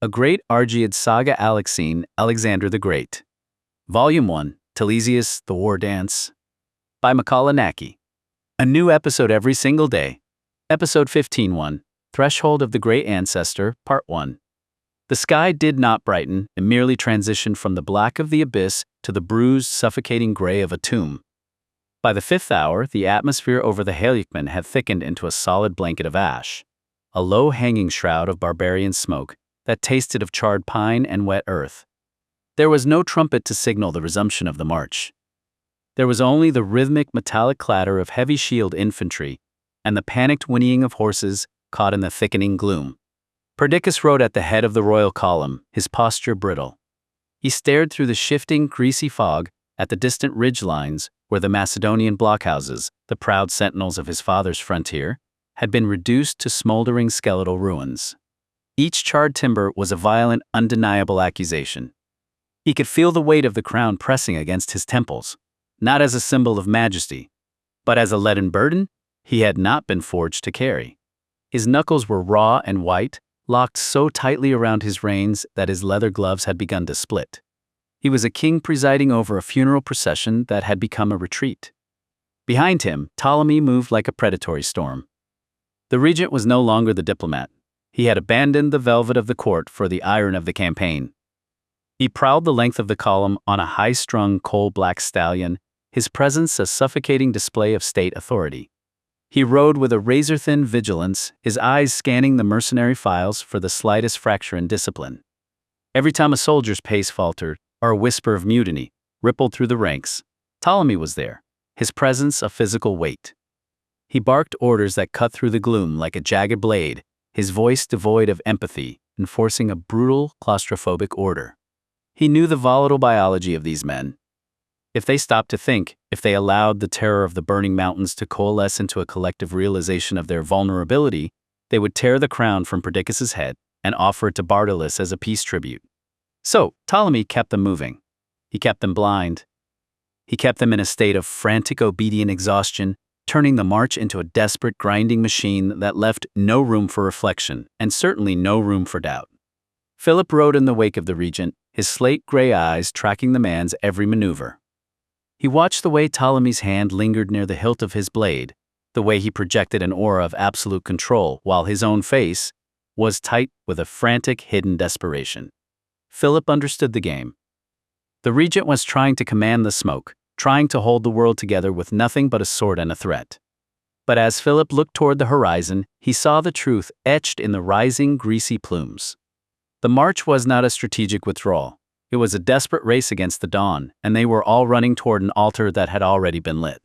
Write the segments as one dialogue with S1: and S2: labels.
S1: A Great Argead Saga Alexein, Alexander the Great. Volume 1, Telesias, The War Dance. By Macaulay. A new episode every single day. Episode 15:1, Threshold of the Great Ancestor, Part 1. The sky did not brighten, it merely transitioned from the black of the abyss to the bruised, suffocating gray of a tomb. By the 5th hour, the atmosphere over the Aegae had thickened into a solid blanket of ash, a low-hanging shroud of barbarian smoke that tasted of charred pine and wet earth. There was no trumpet to signal the resumption of the march. There was only the rhythmic metallic clatter of heavy shield infantry and the panicked whinnying of horses caught in the thickening gloom. Perdiccas rode at the head of the royal column, his posture brittle. He stared through the shifting, greasy fog at the distant ridge lines where the Macedonian blockhouses, the proud sentinels of his father's frontier, had been reduced to smoldering skeletal ruins. Each charred timber was a violent, undeniable accusation. He could feel the weight of the crown pressing against his temples, not as a symbol of majesty, but as a leaden burden he had not been forged to carry. His knuckles were raw and white, locked so tightly around his reins that his leather gloves had begun to split. He was a king presiding over a funeral procession that had become a retreat. Behind him, Ptolemy moved like a predatory storm. The regent was no longer the diplomat. He had abandoned the velvet of the court for the iron of the campaign. He prowled the length of the column on a high-strung coal-black stallion, his presence a suffocating display of state authority. He rode with a razor-thin vigilance, his eyes scanning the mercenary files for the slightest fracture in discipline. Every time a soldier's pace faltered, or a whisper of mutiny rippled through the ranks, Ptolemy was there, his presence a physical weight. He barked orders that cut through the gloom like a jagged blade, his voice devoid of empathy, enforcing a brutal, claustrophobic order. He knew the volatile biology of these men. If they stopped to think, if they allowed the terror of the burning mountains to coalesce into a collective realization of their vulnerability, they would tear the crown from Perdiccas' head and offer it to Bartolus as a peace tribute. So, Ptolemy kept them moving. He kept them blind. He kept them in a state of frantic obedient exhaustion, turning the march into a desperate grinding machine that left no room for reflection and certainly no room for doubt. Philip rode in the wake of the regent, his slate-gray eyes tracking the man's every maneuver. He watched the way Ptolemy's hand lingered near the hilt of his blade, the way he projected an aura of absolute control while his own face was tight with a frantic, hidden desperation. Philip understood the game. The regent was trying to command the smoke, trying to hold the world together with nothing but a sword and a threat. But as Philip looked toward the horizon, he saw the truth etched in the rising, greasy plumes. The march was not a strategic withdrawal. It was a desperate race against the dawn, and they were all running toward an altar that had already been lit.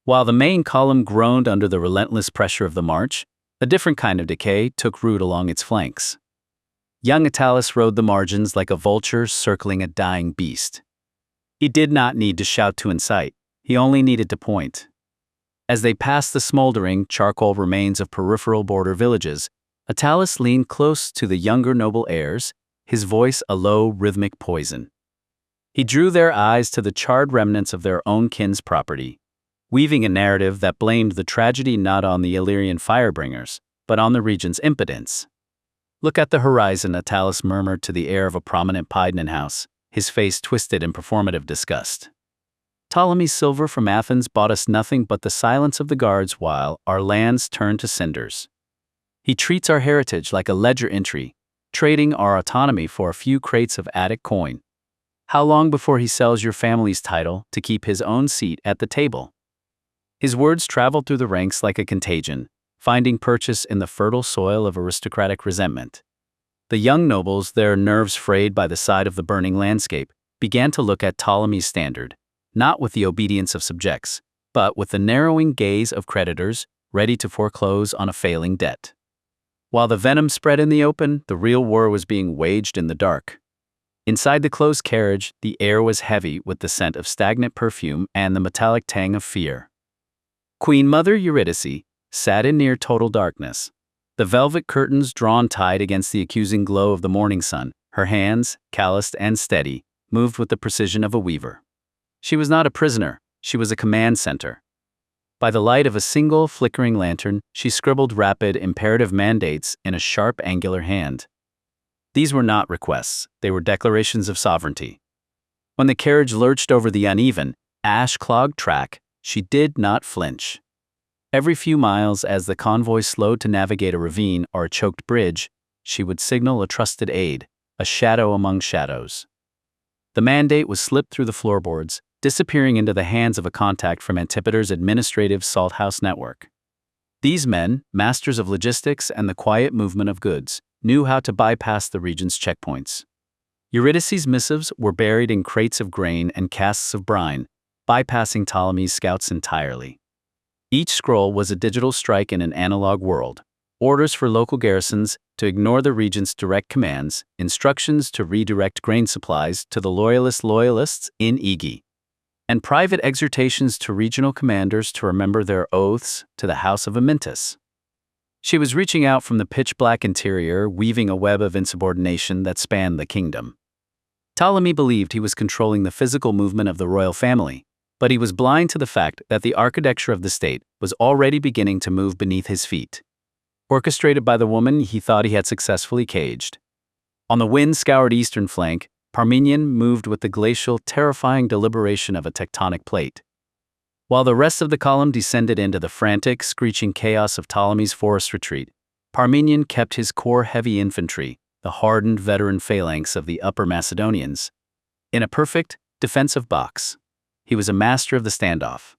S1: While the main column groaned under the relentless pressure of the march, a different kind of decay took root along its flanks. Young Attalus rode the margins like a vulture circling a dying beast. He did not need to shout to incite, he only needed to point. As they passed the smoldering, charcoal remains of peripheral border villages, Attalus leaned close to the younger noble heirs, his voice a low, rhythmic poison. He drew their eyes to the charred remnants of their own kin's property, weaving a narrative that blamed the tragedy not on the Illyrian firebringers, but on the regent's impotence. "Look at the horizon," Attalus murmured to the heir of a prominent Pydnan house, his face twisted in performative disgust. "Ptolemy's silver from Athens bought us nothing but the silence of the guards while our lands turn to cinders. He treats our heritage like a ledger entry, trading our autonomy for a few crates of Attic coin. How long before he sells your family's title to keep his own seat at the table?" His words traveled through the ranks like a contagion, finding purchase in the fertile soil of aristocratic resentment. The young nobles, their nerves frayed by the side of the burning landscape, began to look at Ptolemy's standard, not with the obedience of subjects, but with the narrowing gaze of creditors ready to foreclose on a failing debt. While the venom spread in the open, the real war was being waged in the dark. Inside the closed carriage, the air was heavy with the scent of stagnant perfume and the metallic tang of fear. Queen Mother Eurydice sat in near total darkness, the velvet curtains drawn tight against the accusing glow of the morning sun. Her hands, calloused and steady, moved with the precision of a weaver. She was not a prisoner, she was a command center. By the light of a single flickering lantern, she scribbled rapid, imperative mandates in a sharp, angular hand. These were not requests, they were declarations of sovereignty. When the carriage lurched over the uneven, ash-clogged track, she did not flinch. Every few miles, as the convoy slowed to navigate a ravine or a choked bridge, she would signal a trusted aid, a shadow among shadows. The mandate was slipped through the floorboards, disappearing into the hands of a contact from Antipater's administrative salthouse network. These men, masters of logistics and the quiet movement of goods, knew how to bypass the Regent's checkpoints. Eurydice's missives were buried in crates of grain and casks of brine, bypassing Ptolemy's scouts entirely. Each scroll was a digital strike in an analog world. Orders for local garrisons to ignore the Regent's direct commands, instructions to redirect grain supplies to the loyalists in Aegae, and private exhortations to regional commanders to remember their oaths to the House of Amyntas. She was reaching out from the pitch-black interior, weaving a web of insubordination that spanned the kingdom. Ptolemy believed he was controlling the physical movement of the royal family, but he was blind to the fact that the architecture of the state was already beginning to move beneath his feet. Orchestrated by the woman he thought he had successfully caged. On the wind-scoured eastern flank, Parmenion moved with the glacial, terrifying deliberation of a tectonic plate. While the rest of the column descended into the frantic, screeching chaos of Ptolemy's forest retreat, Parmenion kept his core heavy infantry, the hardened veteran phalanx of the Upper Macedonians, in a perfect, defensive box. He was a master of the standoff.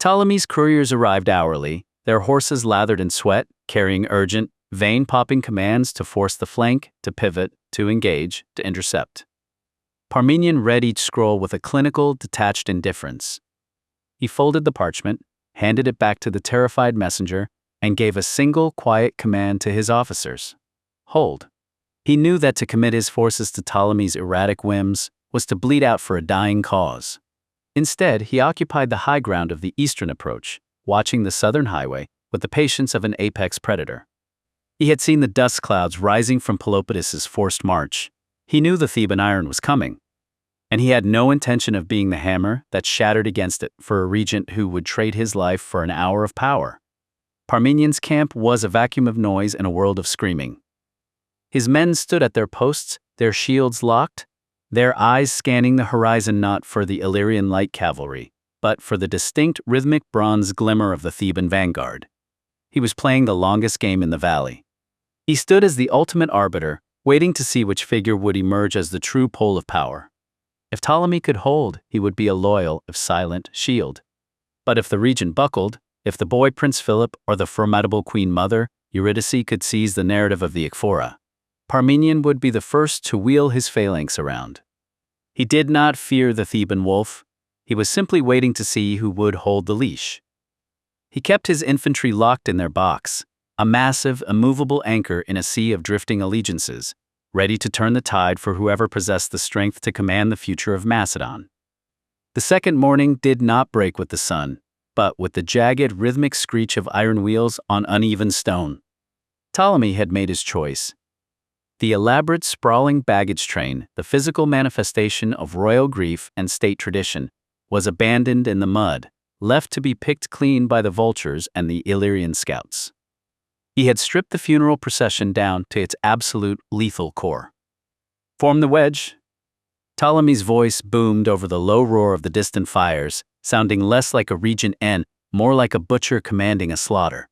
S1: Ptolemy's couriers arrived hourly, their horses lathered in sweat, carrying urgent, vein-popping commands to force the flank, to pivot, to engage, to intercept. Parmenion read each scroll with a clinical, detached indifference. He folded the parchment, handed it back to the terrified messenger, and gave a single, quiet command to his officers. Hold. He knew that to commit his forces to Ptolemy's erratic whims was to bleed out for a dying cause. Instead, he occupied the high ground of the eastern approach, watching the southern highway with the patience of an apex predator. He had seen the dust clouds rising from Peloponnnese's forced march. He knew the Theban iron was coming, and he had no intention of being the hammer that shattered against it for a regent who would trade his life for an hour of power. Parmenion's camp was a vacuum of noise in a world of screaming. His men stood at their posts, their shields locked, their eyes scanning the horizon not for the Illyrian light cavalry, but for the distinct rhythmic bronze glimmer of the Theban vanguard. He was playing the longest game in the valley. He stood as the ultimate arbiter, waiting to see which figure would emerge as the true pole of power. If Ptolemy could hold, he would be a loyal, if silent, shield. But if the regent buckled, if the boy Prince Philip or the formidable Queen Mother, Eurydice, could seize the narrative of the Ekphora, Parmenion would be the first to wheel his phalanx around. He did not fear the Theban wolf. He was simply waiting to see who would hold the leash. He kept his infantry locked in their box, a massive, immovable anchor in a sea of drifting allegiances, ready to turn the tide for whoever possessed the strength to command the future of Macedon. The second morning did not break with the sun, but with the jagged, rhythmic screech of iron wheels on uneven stone. Ptolemy had made his choice. The elaborate, sprawling baggage train, the physical manifestation of royal grief and state tradition, was abandoned in the mud, left to be picked clean by the vultures and the Illyrian scouts. He had stripped the funeral procession down to its absolute lethal core. Form the wedge. Ptolemy's voice boomed over the low roar of the distant fires, sounding less like a regent and more like a butcher commanding a slaughter.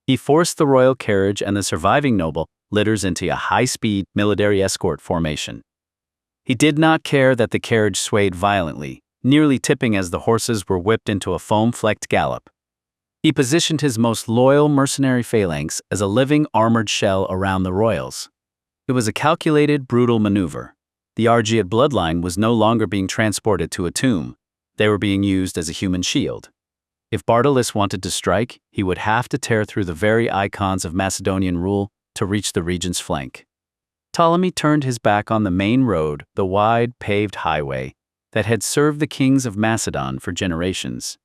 S1: He forced the royal carriage and the surviving noble litters into a high-speed military escort formation. He did not care that the carriage swayed violently, nearly tipping as the horses were whipped into a foam-flecked gallop. He positioned his most loyal mercenary phalanx as a living armored shell around the royals. It was a calculated, brutal maneuver. The Argead bloodline was no longer being transported to a tomb. They were being used as a human shield. If Bartolus wanted to strike, he would have to tear through the very icons of Macedonian rule to reach the regent's flank. Ptolemy turned his back on the main road, the wide, paved highway that had served the kings of Macedon for generations.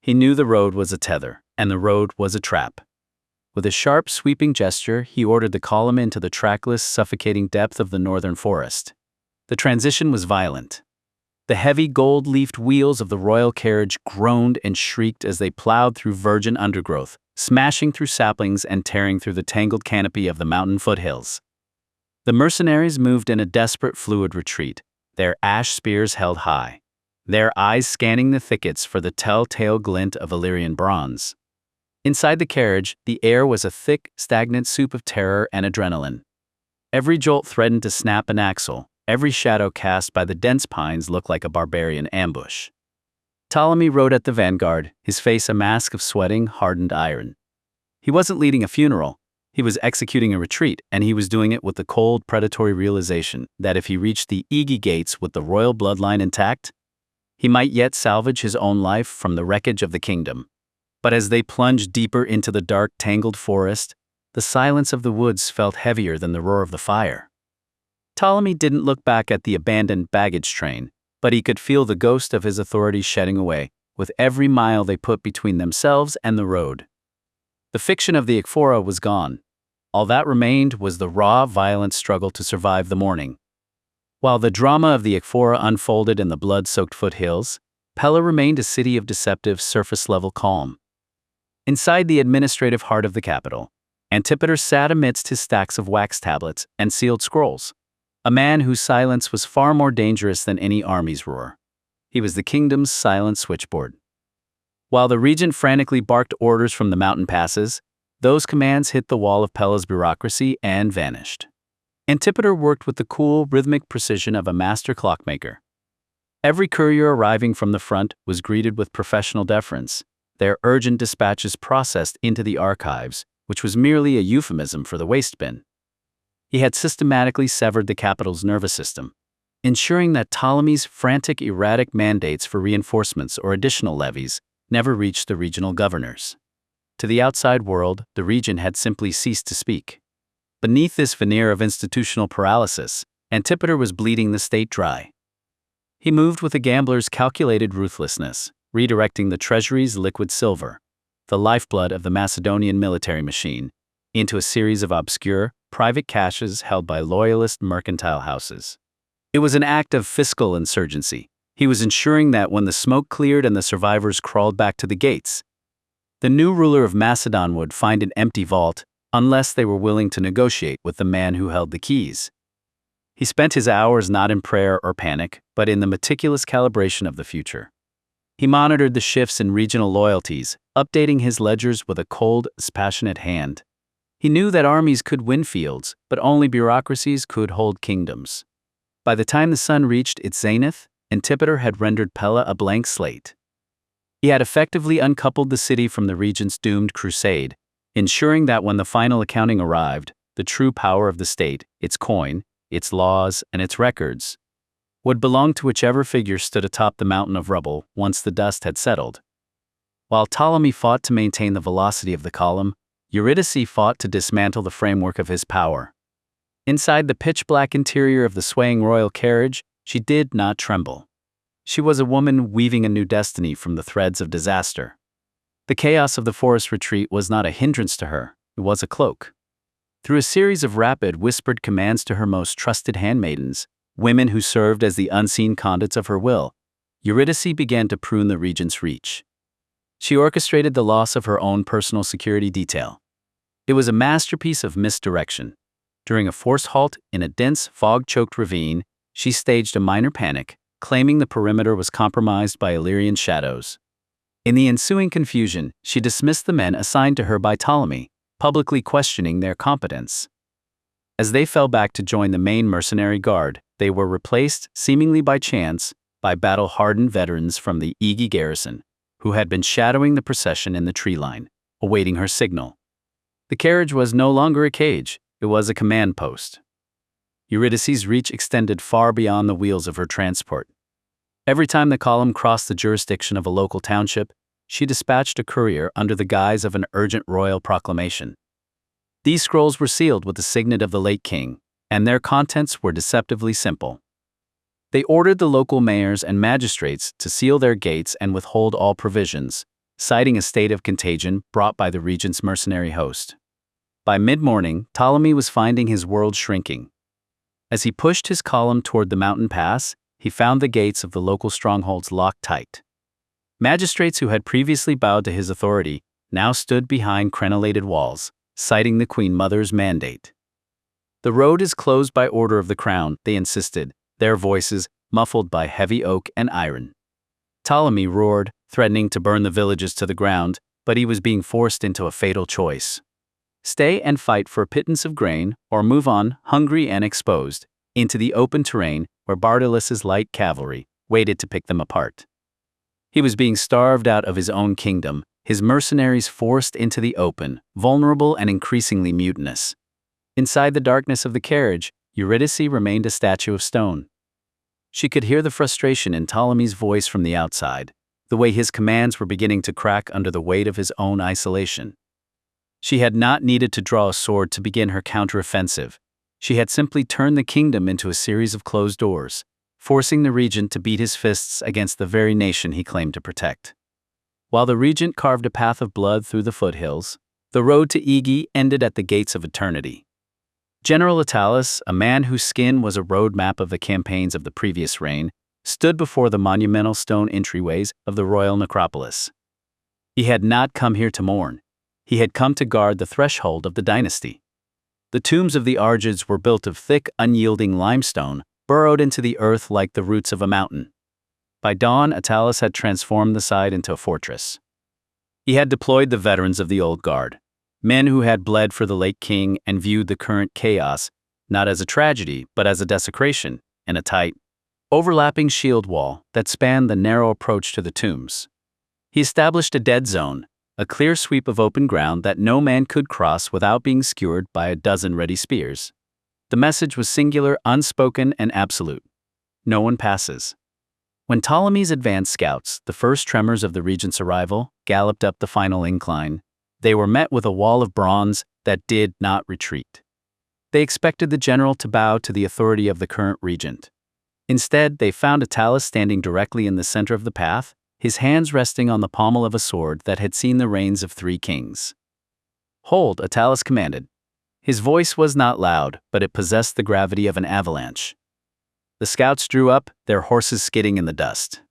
S1: He knew the road was a tether, and the road was a trap. With a sharp, sweeping gesture, he ordered the column into the trackless, suffocating depth of the northern forest. The transition was violent. The heavy, gold-leafed wheels of the royal carriage groaned and shrieked as they plowed through virgin undergrowth, smashing through saplings and tearing through the tangled canopy of the mountain foothills. The mercenaries moved in a desperate fluid retreat, their ash spears held high, their eyes scanning the thickets for the telltale glint of Illyrian bronze. Inside the carriage, the air was a thick, stagnant soup of terror and adrenaline. Every jolt threatened to snap an axle, every shadow cast by the dense pines looked like a barbarian ambush. Ptolemy rode at the vanguard, his face a mask of sweating, hardened iron. He wasn't leading a funeral, he was executing a retreat, and he was doing it with the cold, predatory realization that if he reached the Aegae gates with the royal bloodline intact, he might yet salvage his own life from the wreckage of the kingdom. But as they plunged deeper into the dark, tangled forest, the silence of the woods felt heavier than the roar of the fire. Ptolemy didn't look back at the abandoned baggage train, but he could feel the ghost of his authority shedding away with every mile they put between themselves and the road. The fiction of the Aegae was gone. All that remained was the raw, violent struggle to survive the morning. While the drama of the Aegae unfolded in the blood-soaked foothills, Pella remained a city of deceptive surface-level calm. Inside the administrative heart of the capital, Antipater sat amidst his stacks of wax tablets and sealed scrolls, a man whose silence was far more dangerous than any army's roar. He was the kingdom's silent switchboard. While the regent frantically barked orders from the mountain passes, those commands hit the wall of Pella's bureaucracy and vanished. Antipater worked with the cool, rhythmic precision of a master clockmaker. Every courier arriving from the front was greeted with professional deference, their urgent dispatches processed into the archives, which was merely a euphemism for the waste bin. He had systematically severed the capital's nervous system, ensuring that Ptolemy's frantic, erratic mandates for reinforcements or additional levies never reached the regional governors. To the outside world, the regent had simply ceased to speak. Beneath this veneer of institutional paralysis, Antipater was bleeding the state dry. He moved with a gambler's calculated ruthlessness, redirecting the treasury's liquid silver, the lifeblood of the Macedonian military machine, into a series of obscure, private caches held by loyalist mercantile houses. It was an act of fiscal insurgency. He was ensuring that when the smoke cleared and the survivors crawled back to the gates, the new ruler of Macedon would find an empty vault unless they were willing to negotiate with the man who held the keys. He spent his hours not in prayer or panic, but in the meticulous calibration of the future. He monitored the shifts in regional loyalties, updating his ledgers with a cold, dispassionate hand. He knew that armies could win fields, but only bureaucracies could hold kingdoms. By the time the sun reached its zenith, Antipater had rendered Pella a blank slate. He had effectively uncoupled the city from the regent's doomed crusade, ensuring that when the final accounting arrived, the true power of the state, its coin, its laws, and its records, would belong to whichever figure stood atop the mountain of rubble once the dust had settled. While Ptolemy fought to maintain the velocity of the column, Eurydice fought to dismantle the framework of his power. Inside the pitch-black interior of the swaying royal carriage, she did not tremble. She was a woman weaving a new destiny from the threads of disaster. The chaos of the forest retreat was not a hindrance to her, it was a cloak. Through a series of rapid, whispered commands to her most trusted handmaidens, women who served as the unseen conduits of her will, Eurydice began to prune the regent's reach. She orchestrated the loss of her own personal security detail. It was a masterpiece of misdirection. During a forced halt in a dense, fog-choked ravine, she staged a minor panic, claiming the perimeter was compromised by Illyrian shadows. In the ensuing confusion, she dismissed the men assigned to her by Ptolemy, publicly questioning their competence. As they fell back to join the main mercenary guard, they were replaced, seemingly by chance, by battle-hardened veterans from the Aegae garrison, who had been shadowing the procession in the tree line, awaiting her signal. The carriage was no longer a cage, it was a command post. Eurydice's reach extended far beyond the wheels of her transport. Every time the column crossed the jurisdiction of a local township, she dispatched a courier under the guise of an urgent royal proclamation. These scrolls were sealed with the signet of the late king, and their contents were deceptively simple. They ordered the local mayors and magistrates to seal their gates and withhold all provisions, citing a state of contagion brought by the regent's mercenary host. By mid-morning, Ptolemy was finding his world shrinking. As he pushed his column toward the mountain pass, he found the gates of the local strongholds locked tight. Magistrates who had previously bowed to his authority now stood behind crenellated walls, citing the Queen Mother's mandate. The road is closed by order of the crown, they insisted, their voices muffled by heavy oak and iron. Ptolemy roared, threatening to burn the villages to the ground, but he was being forced into a fatal choice. Stay and fight for a pittance of grain, or move on, hungry and exposed, into the open terrain where Bardalus's light cavalry waited to pick them apart. He was being starved out of his own kingdom, his mercenaries forced into the open, vulnerable and increasingly mutinous. Inside the darkness of the carriage, Eurydice remained a statue of stone. She could hear the frustration in Ptolemy's voice from the outside, the way his commands were beginning to crack under the weight of his own isolation. She had not needed to draw a sword to begin her counteroffensive. She had simply turned the kingdom into a series of closed doors, forcing the regent to beat his fists against the very nation he claimed to protect. While the regent carved a path of blood through the foothills, the road to Aegae ended at the gates of eternity. General Attalus, a man whose skin was a road map of the campaigns of the previous reign, stood before the monumental stone entryways of the royal necropolis. He had not come here to mourn. He had come to guard the threshold of the dynasty. The tombs of the Argeads were built of thick, unyielding limestone, burrowed into the earth like the roots of a mountain. By dawn, Attalus had transformed the site into a fortress. He had deployed the veterans of the old guard, men who had bled for the late king and viewed the current chaos not as a tragedy but as a desecration, in a tight, overlapping shield wall that spanned the narrow approach to the tombs. He established a dead zone, a clear sweep of open ground that no man could cross without being skewered by a dozen ready spears. The message was singular, unspoken, and absolute. No one passes. When Ptolemy's advance scouts, the first tremors of the regent's arrival, galloped up the final incline, they were met with a wall of bronze that did not retreat. They expected the general to bow to the authority of the current regent. Instead, they found Attalus standing directly in the center of the path, his hands resting on the pommel of a sword that had seen the reigns of 3 kings. "Hold," Attalus commanded. His voice was not loud, but it possessed the gravity of an avalanche. The scouts drew up, their horses skidding in the dust.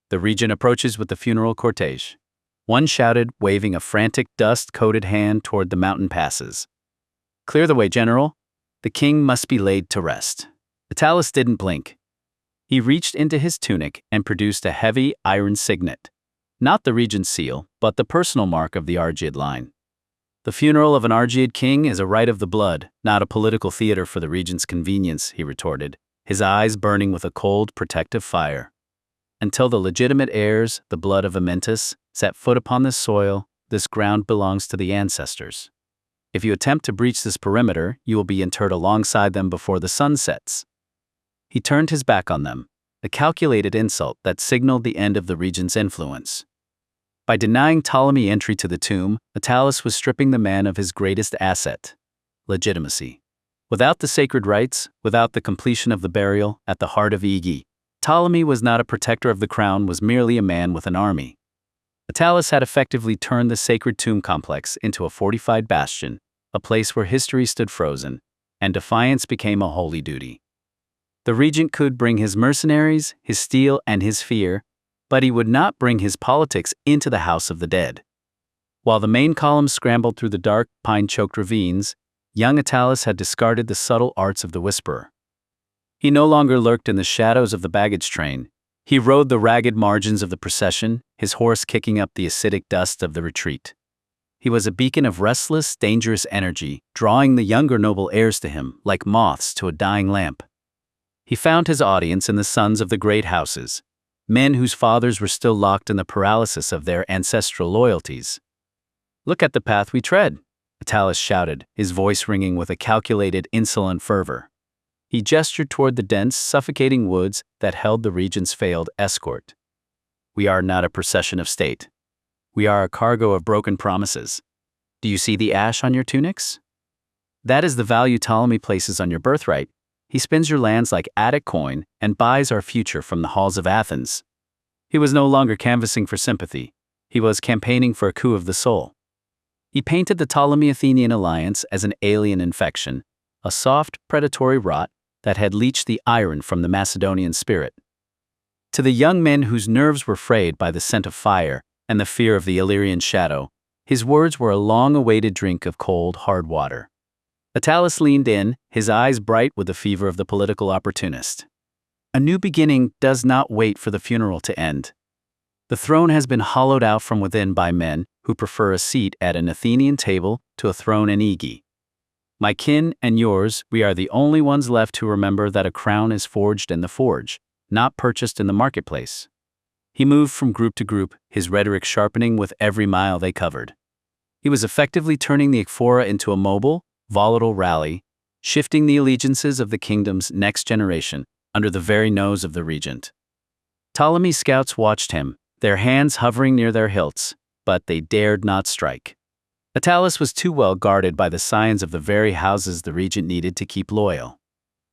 S1: The regent approaches with the funeral cortege. One shouted, waving a frantic, dust-coated hand toward the mountain passes. "Clear the way, General. The king must be laid to rest." Attalus didn't blink. He reached into his tunic and produced a heavy iron signet. Not the regent's seal, but the personal mark of the Argead line. "The funeral of an Argead king is a rite of the blood, not a political theater for the regent's convenience," he retorted, his eyes burning with a cold, protective fire. "Until the legitimate heirs, the blood of Amyntas, set foot upon this soil, this ground belongs to the ancestors. If you attempt to breach this perimeter, you will be interred alongside them before the sun sets." He turned his back on them, a calculated insult that signaled the end of the regent's influence. By denying Ptolemy entry to the tomb, Attalus was stripping the man of his greatest asset, legitimacy. Without the sacred rites, without the completion of the burial at the heart of Aegae, Ptolemy was not a protector of the crown, was merely a man with an army. Attalus had effectively turned the sacred tomb complex into a fortified bastion, a place where history stood frozen, and defiance became a holy duty. The regent could bring his mercenaries, his steel, and his fear, but he would not bring his politics into the house of the dead. While the main column scrambled through the dark, pine-choked ravines, young Attalus had discarded the subtle arts of the whisperer. He no longer lurked in the shadows of the baggage train. He rode the ragged margins of the procession, his horse kicking up the acidic dust of the retreat. He was a beacon of restless, dangerous energy, drawing the younger noble heirs to him like moths to a dying lamp. He found his audience in the sons of the great houses, men whose fathers were still locked in the paralysis of their ancestral loyalties. "Look at the path we tread," Attalus shouted, his voice ringing with a calculated, insolent fervor. He gestured toward the dense, suffocating woods that held the regent's failed escort. "We are not a procession of state. We are a cargo of broken promises. Do you see the ash on your tunics? That is the value Ptolemy places on your birthright. He spends your lands like Attic coin and buys our future from the halls of Athens." He was no longer canvassing for sympathy. He was campaigning for a coup of the soul. He painted the Ptolemy-Athenian alliance as an alien infection, a soft, predatory rot that had leached the iron from the Macedonian spirit. To the young men whose nerves were frayed by the scent of fire and the fear of the Illyrian shadow, his words were a long-awaited drink of cold, hard water. Attalus leaned in, his eyes bright with the fever of the political opportunist. A new beginning does not wait for the funeral to end. The throne has been hollowed out from within by men who prefer a seat at an Athenian table to a throne in Aegae. My kin and yours, we are the only ones left who remember that a crown is forged in the forge, not purchased in the marketplace. He moved from group to group, his rhetoric sharpening with every mile they covered. He was effectively turning the Ekphora into a mobile, volatile rally, shifting the allegiances of the kingdom's next generation under the very nose of the regent. Ptolemy's scouts watched him, their hands hovering near their hilts, but they dared not strike. Attalus was too well guarded by the scions of the very houses the regent needed to keep loyal.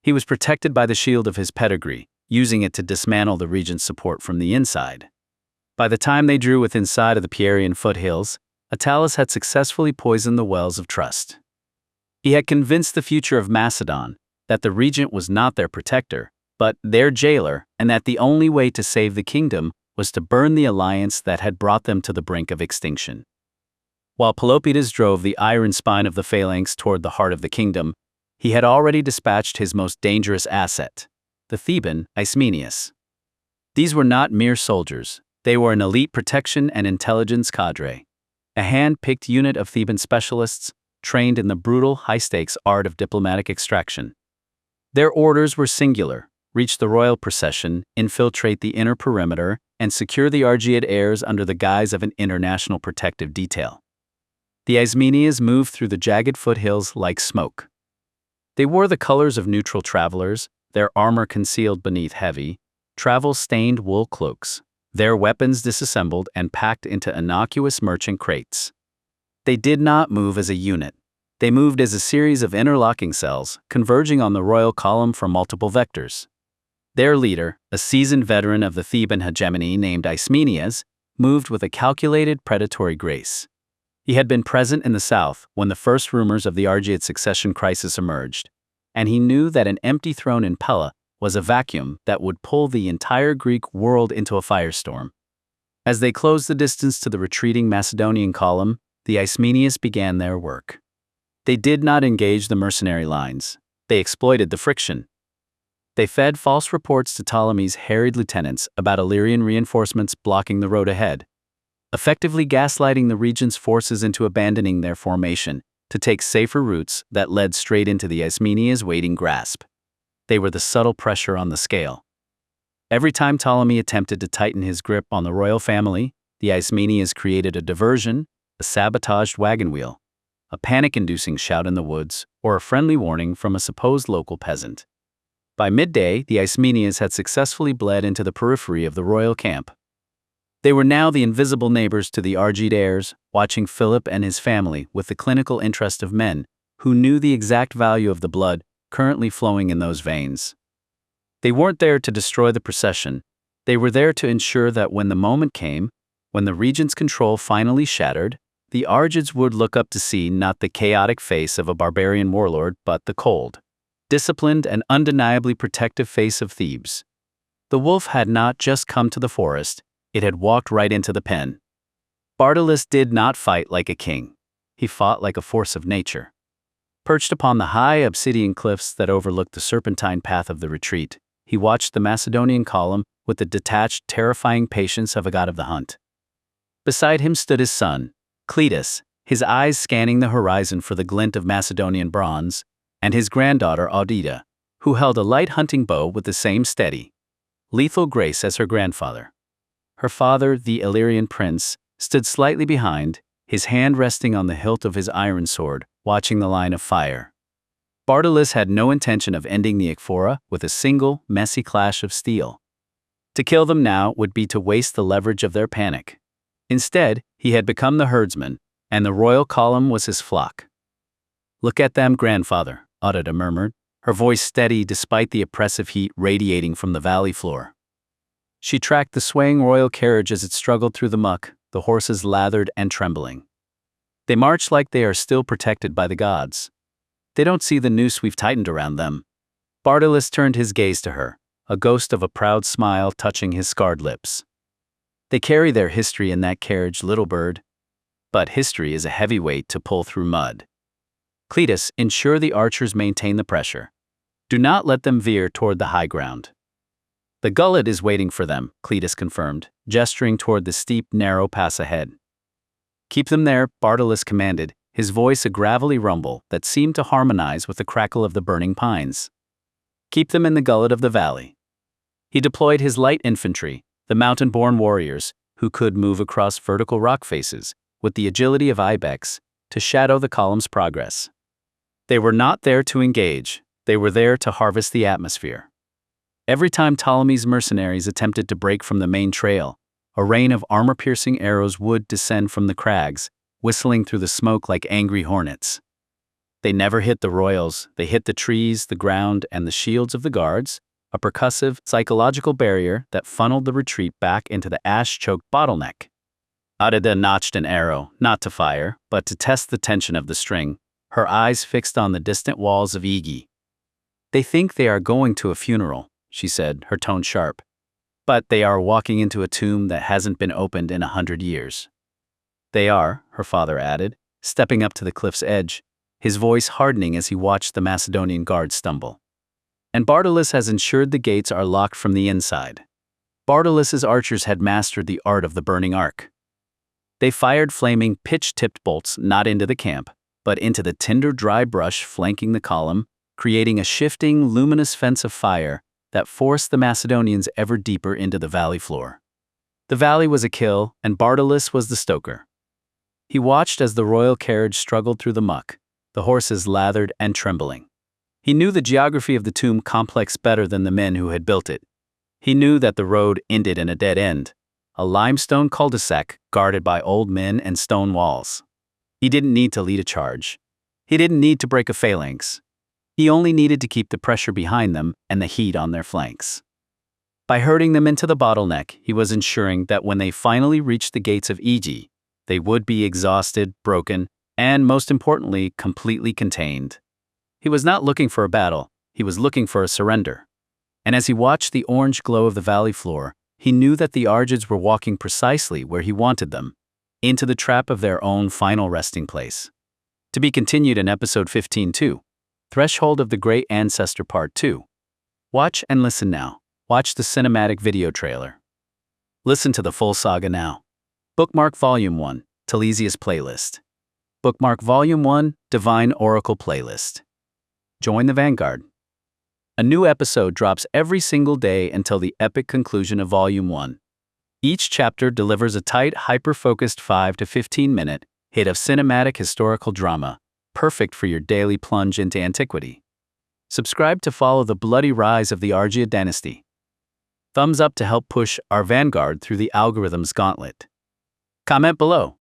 S1: He was protected by the shield of his pedigree, using it to dismantle the regent's support from the inside. By the time they drew within sight of the Pierian foothills, Attalus had successfully poisoned the wells of trust. He had convinced the future of Macedon that the regent was not their protector, but their jailer, and that the only way to save the kingdom was to burn the alliance that had brought them to the brink of extinction. While Pelopidas drove the iron spine of the phalanx toward the heart of the kingdom, he had already dispatched his most dangerous asset, the Theban Ismenias. These were not mere soldiers, they were an elite protection and intelligence cadre, a hand-picked unit of Theban specialists trained in the brutal, high-stakes art of diplomatic extraction. Their orders were singular: reach the royal procession, infiltrate the inner perimeter, and secure the Argead heirs under the guise of an international protective detail. The Ismenias moved through the jagged foothills like smoke. They wore the colors of neutral travelers, their armor concealed beneath heavy, travel-stained wool cloaks, their weapons disassembled and packed into innocuous merchant crates. They did not move as a unit. They moved as a series of interlocking cells, converging on the royal column from multiple vectors. Their leader, a seasoned veteran of the Theban hegemony named Ismenias, moved with a calculated predatory grace. He had been present in the south when the first rumors of the Argead succession crisis emerged, and he knew that an empty throne in Pella was a vacuum that would pull the entire Greek world into a firestorm. As they closed the distance to the retreating Macedonian column, the Ismenias began their work. They did not engage the mercenary lines. They exploited the friction. They fed false reports to Ptolemy's harried lieutenants about Illyrian reinforcements blocking the road ahead, effectively gaslighting the regent's forces into abandoning their formation to take safer routes that led straight into the Ismenias' waiting grasp. They were the subtle pressure on the scale. Every time Ptolemy attempted to tighten his grip on the royal family, the Ismenias created a diversion, a sabotaged wagon wheel, a panic-inducing shout in the woods, or a friendly warning from a supposed local peasant. By midday, the Ismenias had successfully bled into the periphery of the royal camp. They were now the invisible neighbors to the Argead heirs, watching Philip and his family with the clinical interest of men who knew the exact value of the blood currently flowing in those veins. They weren't there to destroy the procession. They were there to ensure that when the moment came, when the regent's control finally shattered, the Argeads would look up to see not the chaotic face of a barbarian warlord, but the cold, disciplined and undeniably protective face of Thebes. The wolf had not just come to the forest, it had walked right into the pen. Bartolus did not fight like a king. He fought like a force of nature. Perched upon the high obsidian cliffs that overlooked the serpentine path of the retreat, he watched the Macedonian column with the detached, terrifying patience of a god of the hunt. Beside him stood his son, Cletus, his eyes scanning the horizon for the glint of Macedonian bronze, and his granddaughter Audida, who held a light hunting bow with the same steady, lethal grace as her grandfather. Her father, the Illyrian prince, stood slightly behind, his hand resting on the hilt of his iron sword, watching the line of fire. Bartolus had no intention of ending the Ekphora with a single, messy clash of steel. To kill them now would be to waste the leverage of their panic. Instead, he had become the herdsman, and the royal column was his flock. "Look at them, grandfather," Audida murmured, her voice steady despite the oppressive heat radiating from the valley floor. She tracked the swaying royal carriage as it struggled through the muck, the horses lathered and trembling. They march like they are still protected by the gods. They don't see the noose we've tightened around them. Bartolus turned his gaze to her, a ghost of a proud smile touching his scarred lips. They carry their history in that carriage, little bird. But history is a heavy weight to pull through mud. Cletus, ensure the archers maintain the pressure. Do not let them veer toward the high ground. The gullet is waiting for them, Cletus confirmed, gesturing toward the steep, narrow pass ahead. Keep them there, Bartolus commanded, his voice a gravelly rumble that seemed to harmonize with the crackle of the burning pines. Keep them in the gullet of the valley. He deployed his light infantry, the mountain-born warriors, who could move across vertical rock faces, with the agility of ibex, to shadow the column's progress. They were not there to engage, they were there to harvest the atmosphere. Every time Ptolemy's mercenaries attempted to break from the main trail, a rain of armor-piercing arrows would descend from the crags, whistling through the smoke like angry hornets. They never hit the royals, they hit the trees, the ground, and the shields of the guards, a percussive, psychological barrier that funneled the retreat back into the ash-choked bottleneck. Argead notched an arrow, not to fire, but to test the tension of the string, her eyes fixed on the distant walls of Aegae. They think they are going to a funeral, she said, her tone sharp. But they are walking into a tomb that hasn't been opened in 100 years. They are, her father added, stepping up to the cliff's edge, his voice hardening as he watched the Macedonian guards stumble. And Bartolus has ensured the gates are locked from the inside. Bartolus's archers had mastered the art of the burning arc. They fired flaming, pitch-tipped bolts not into the camp, but into the tinder dry brush flanking the column, creating a shifting, luminous fence of fire that forced the Macedonians ever deeper into the valley floor. The valley was a kill, and Bartolus was the stoker. He watched as the royal carriage struggled through the muck, the horses lathered and trembling. He knew the geography of the tomb complex better than the men who had built it. He knew that the road ended in a dead end, a limestone cul-de-sac guarded by old men and stone walls. He didn't need to lead a charge. He didn't need to break a phalanx. He only needed to keep the pressure behind them and the heat on their flanks. By herding them into the bottleneck, he was ensuring that when they finally reached the gates of Aegae, they would be exhausted, broken, and most importantly, completely contained. He was not looking for a battle, he was looking for a surrender. And as he watched the orange glow of the valley floor, he knew that the Argeads were walking precisely where he wanted them, into the trap of their own final resting place. To be continued in episode 15-2. Threshold of the Great Ancestor Part 2. Watch and listen now. Watch the cinematic video trailer. Listen to the full saga now. Bookmark Volume 1, Telesias Playlist. Bookmark Volume 1, Divine Oracle Playlist. Join the Vanguard. A new episode drops every single day until the epic conclusion of Volume 1. Each chapter delivers a tight, hyper-focused 5 to 15-minute hit of cinematic historical drama, perfect for your daily plunge into antiquity. Subscribe to follow the bloody rise of the Argead dynasty. Thumbs up to help push our vanguard through the algorithm's gauntlet. Comment below.